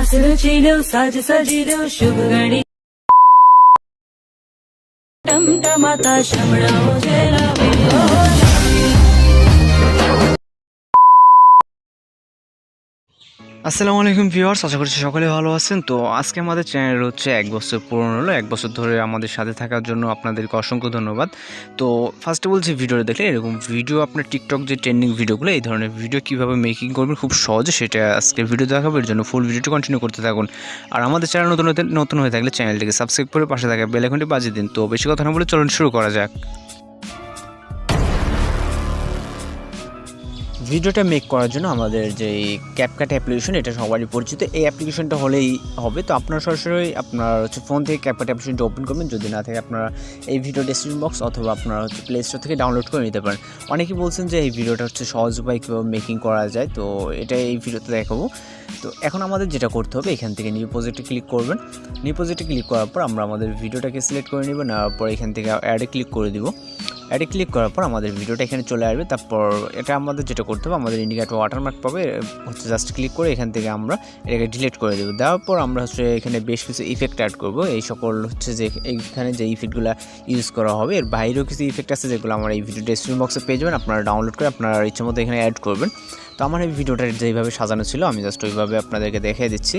आसन छीलो साज सजीलो शुभ घड़ी टमटमाता शमड़ाओ जेला আসসালামু আলাইকুম ভিউয়ার্স, আশা করছি সকলে ভালো আছেন। তো আজকে আমাদের চ্যানেল হচ্ছে 1 বছর পূরণ হলো। 1 বছর ধরে আমাদের সাথে থাকার জন্য আপনাদেরকে অসংখ্য ধন্যবাদ। তো ফার্স্টে বলছি, ভিডিওটা দেখলে এরকম ভিডিও আপনার টিকটক যে ট্রেন্ডিং ভিডিওগুলো, এই ধরনের ভিডিও কীভাবে মেকিং করবেন খুব সহজে, সেটা আজকে ভিডিও দেখাবো। এর জন্য ফুল ভিডিওটি কন্টিনিউ করতে থাকুন। আর আমাদের চ্যানেল নতুন হয়ে থাকলে চ্যানেলটিকে সাবস্ক্রাইব করে পাশে থাকা বেল আইকনটি বাজিয়ে দিন। তো বেশি কথা না বলে চলুন শুরু করা যাক। ভিডিওটা মেক করার জন্য আমাদের যে ক্যাপকাট অ্যাপ্লিকেশন, এটা সবারই পরিচিত। এই অ্যাপ্লিকেশনটা হলেই হবে। তো আপনারা সরাসরি আপনার ফোন থেকে ক্যাপকাট অ্যাপ্লিকেশনটা ওপেন করবেন। যদি না থাকে আপনারা এই ভিডিও ডেসক্রিপশন বক্স অথবা আপনারা প্লে স্টোর থেকে ডাউনলোড করে নিতে পারেন। অনেকেই বলছেন যে এই ভিডিওটা সহজ উপায় কীভাবে মেকিং করা যায়, তো এটা এই ভিডিওতে দেখাবো। তো এখন আমাদের যেটা করতে হবে, এখান থেকে নিউ প্রজেক্টে ক্লিক করবেন। নিউ প্রজেক্টে ক্লিক করার পর আমরা আমাদের ভিডিওটাকে সিলেক্ট করে নেব। নেওয়ার পর এখান থেকে অ্যাডে ক্লিক করে দিব। অ্যাডে ক্লিক করার পর আমাদের ভিডিওটা এখানে চলে আসবে। তারপর এটা আমাদের যেটা করতে হবে, আমাদের ইন্ডিকেটর ওয়াটারমার্ক পাবে, জাস্ট ক্লিক করে এখান থেকে আমরা এটাকে ডিলিট করে দেবো। দেওয়ার পর আমরা এখানে বেশ কিছু ইফেক্ট অ্যাড করব। এই সকল যে এইখানে যে ইফেক্টগুলো ইউজ করা হবে, এর বাইরেও কিছু ইফেক্ট আছে যেগুলো আমার এই ভিডিও ডেসক্রিপশন বক্সে পেয়ে যাবেন। আপনারা ডাউনলোড করে আপনার ইচ্ছে মতো এখানে অ্যাড করবেন। তো আমার এই ভিডিওটা যেইভাবে সাজানো ছিল আমি জাস্ট ওইভাবে আপনাদেরকে দেখিয়ে দিচ্ছি।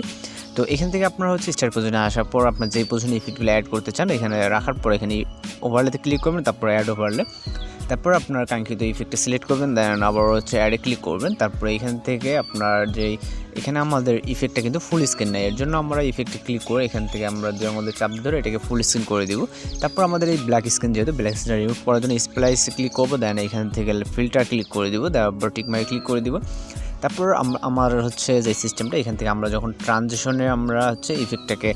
তো এখান থেকে আপনারা স্টার পজিশনে আসার পর আপনার যেই পজিশনে ইফেক্টগুলো অ্যাড করতে চান এখানে রাখার পর এখানে ওভারলেতে ক্লিক করবেন। তারপর অ্যাড ওভারলে, তারপর আপনার কাঙ্ক্ষিত ইফেক্টটা সিলেক্ট করবেন। দেন আবার অ্যাডে ক্লিক করবেন। তারপরে এখান থেকে আপনার যেই এখানে আমাদের ইফেক্টটা কিন্তু ফুল স্ক্রিন নেই, এর জন্য আমরা ইফেক্টে ক্লিক করে এখান থেকে আমরা আমাদের চাপ ধরে এটাকে ফুল স্ক্রিন করে দিব। তারপর আমাদের এই ব্ল্যাক স্ক্রিন, যেহেতু ব্ল্যাক স্ক্রিনটা রিমুভ করার জন্য স্প্লাইসে ক্লিক করবো। দেন এখান থেকে ফিল্টার ক্লিক করে দিব। তারপর টিকমার্কে ক্লিক করে দিব। তারপর আমার যে সিস্টেমটা, এখান থেকে আমরা যখন ট্রানজিশনে আমরা ইফেক্টটাকে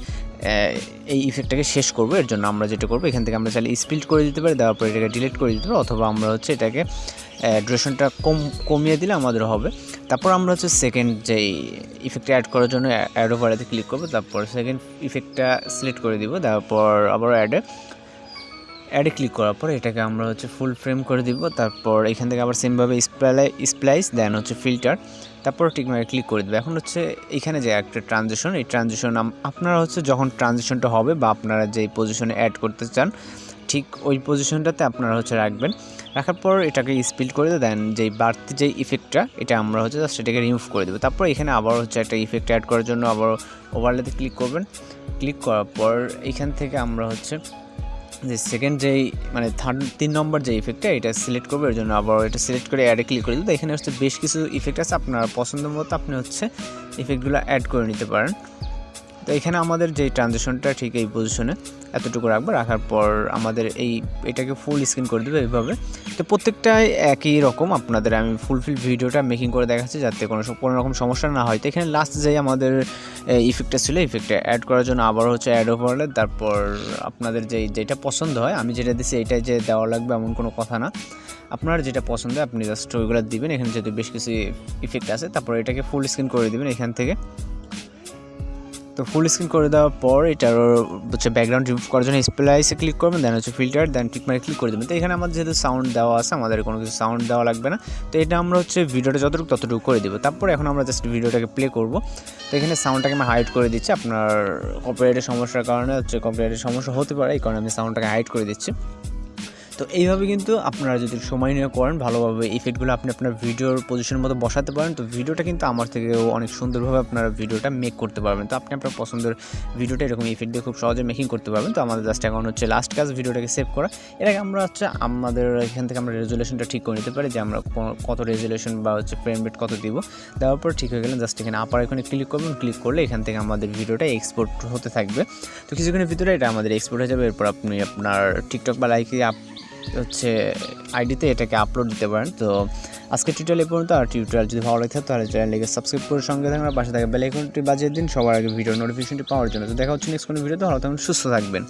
এই ইফেক্টটাকে শেষ করবো, এর জন্য আমরা যেটা করবো, এখান থেকে আমরা চাইলে স্পিড করে দিতে পারি। দেওয়ার পর এটাকে ডিলিট করে দিতে পারি, অথবা আমরা এটাকে ডিউরেশনটা কমিয়ে দিলে আমাদের হবে। তারপর আমরা সেকেন্ড যেই ইফেক্টটা অ্যাড করার জন্য অ্যাড ওভারেতে ক্লিক করবো। তারপর সেকেন্ড ইফেক্টটা সিলেক্ট করে দিব। তারপর আবার অ্যাডে ক্লিক করার পর এটাকে আমরা ফুল ফ্রেম করে দিব। তারপর এখান থেকে আবার সেমভাবে স্প্লাইস, দেন ফিল্টার, তারপর টিকমার্কে ক্লিক করে দেবে। এখন এখানে যে একটা ট্রানজিশন, এই ট্রানজিশন আপনারা যখন ট্রানজিশনটা হবে বা আপনারা যেই পজিশনে অ্যাড করতে চান ঠিক ওই পজিশনটাতে আপনারা রাখবেন। রাখার পর এটাকে স্পিড করে দেন। যেই বাড়তি যেই ইফেক্টটা, এটা আমরা জাস্ট এটাকে রিমুভ করে দেবো। তারপর এখানে আবার একটা ইফেক্ট অ্যাড করার জন্য আবার ওভারলেতে ক্লিক করবেন। ক্লিক করার পর এখান থেকে আমরা যে সেকেন্ড যেই মানে 3 নম্বর যে ইফেক্টটা, এটা সিলেক্ট করবো। এর জন্য আবার এটা সিলেক্ট করে অ্যাডে ক্লিক করে দিতে। এখানে বেশ কিছু ইফেক্ট আছে, আপনার পছন্দ মতো আপনি ইফেক্টগুলো অ্যাড করে নিতে পারেন। তো এখানে আমাদের যে ট্রানজিশনটা ঠিক এই পজিশনে এতটুকু রাখবো। রাখার পর আমাদের এটাকে ফুল স্ক্রিন করে দেবো এইভাবে। তো প্রত্যেকটাই একই রকম আপনাদের আমি ফুলফিল ভিডিওটা মেকিং করে দেখাচ্ছি, যাতে কোনো রকম সমস্যা না হয়। তো এখানে লাস্ট যেই আমাদের ইফেক্টটা ছিল, ইফেক্টটা অ্যাড করার জন্য আবার অ্যাড ওভারলে, তারপর আপনাদের যেটা পছন্দ হয়, আমি যেটা দিচ্ছি এইটাই যে দেওয়া লাগবে এমন কোনো কথা না। আপনার যেটা পছন্দ হয় আপনি জাস্ট ওইগুলো দিবেন। এখানে যেহেতু বেশ কিছু ইফেক্ট আছে, তারপর এটাকে ফুল স্ক্রিন করে দিবেন এখান থেকে। তো ফুল স্ক্রিন করে দেওয়ার পর এটার ব্যাকগ্রাউন্ড রিমুভ করার জন্য স্প্লাইসে ক্লিক করবেন। দেন ফিল্টার, দেন টিকমার্কে ক্লিক করে দেবেন। তো এখানে আমাদের যেহেতু সাউন্ড দেওয়া আছে, আমাদের কোনো কিছু সাউন্ড দেওয়া লাগবে না। তো এটা আমরা ভিডিওটা ততটুকু করে দেবো। তারপর এখন আমরা জাস্ট ভিডিওটাকে প্লে করব। তো এখানে সাউন্ডটাকে আমি হাইড করে দিচ্ছি। আপনার কপিরাইটের সমস্যার কারণে কপিরাইটের সমস্যা হতে পারে, এই কারণে আমি সাউন্ডটাকে হাইড করে দিচ্ছি। তো এইভাবে কিন্তু আপনারা যদি সময় নিয়ে করেন, ভালোভাবে ইফেক্টগুলো আপনি আপনার ভিডিওর পজিশনের মতো বসাতে পারেন। তো ভিডিওটা কিন্তু আমার থেকেও অনেক সুন্দরভাবে আপনারা ভিডিওটা মেক করতে পারবেন। তো আপনি আপনার পছন্দের ভিডিওটা এরকম ইফেক্ট দিয়ে খুব সহজে মেকিং করতে পারবেন। তো আমাদের জাস্ট এখন লাস্ট কাজ ভিডিওটাকে সেভ করা। এর আগে আমরা আমাদের এখান থেকে আমরা রেজুলেশনটা ঠিক করে নিতে পারি, যে আমরা কত রেজুলেশন বা ফ্রেম রেট কত দিব। দেওয়ার পর ঠিক হয়ে গেলে জাস্ট এখানে আপার এখানে ক্লিক করবেন। ক্লিক করলে এখান থেকে আমাদের ভিডিওটা এক্সপোর্ট হতে থাকবে। তো কিছুক্ষণের ভিতরে এটা আমাদের এক্সপোর্ট হয়ে যাবে। এরপর আপনি আপনার টিকটক বা লাইকে আইডিতে এটাকে আপলোড দিতে পারেন। তো আজকে টিউটোরিয়াল এই পর্যন্ত। আর টিউটোরিয়াল যদি ভালো লাগে তাহলে চ্যানেলটিকে সাবস্ক্রাইব করে সঙ্গে থাকবেন, পাশে থাকা বেল আইকনটি বাজিয়ে দিন সবার আগে ভিডিও নোটিফিকেশনটি পাওয়ার জন্য। তো দেখা হচ্ছে নেক্সট কোনো ভিডিওতে। ভালো থাকবেন, সুস্থ থাকবেন।